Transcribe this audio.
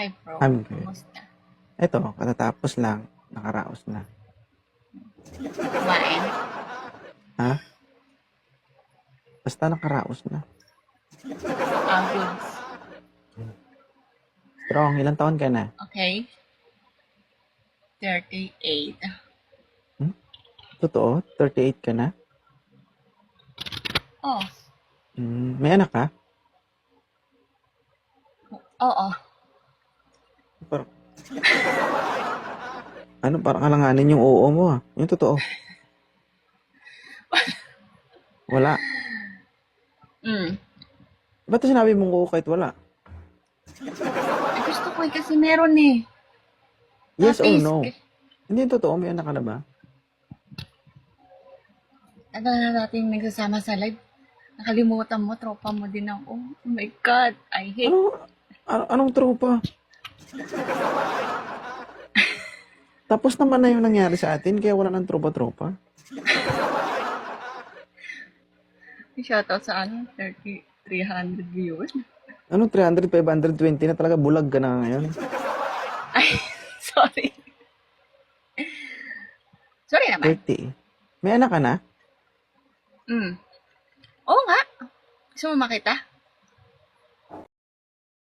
Hi, bro. I'm good. Kumusta? Eto, katatapos lang. Nakaraos na. Kumain? Ha? Basta nakaraos na. Goods. Strong, ilang taon ka na? Okay. 38. Totoo? 38 ka na? Oh, May anak ka? oo. Parang, parang alanganin yung oo mo ah. Yung totoo. Wala. Ba't sinabi mong oo kahit wala? Gusto ko kasi meron eh. Yes or Tapos, no? Hindi yung totoo, may anak ka na ba? tagal na natin nagsasama sa live. Nakalimutan mo, tropa mo din ako. Oh my God, I hate. Anong tropa? Tapos naman na yung nangyari sa atin, kaya wala ng tropa-tropa. Shoutout sa 300 viewers. Anong 300, 520 na talaga bulag ka na ngayon? Ay, sorry. Sorry naman. 30. May anak ka na? Oo nga. Gusto mo makita?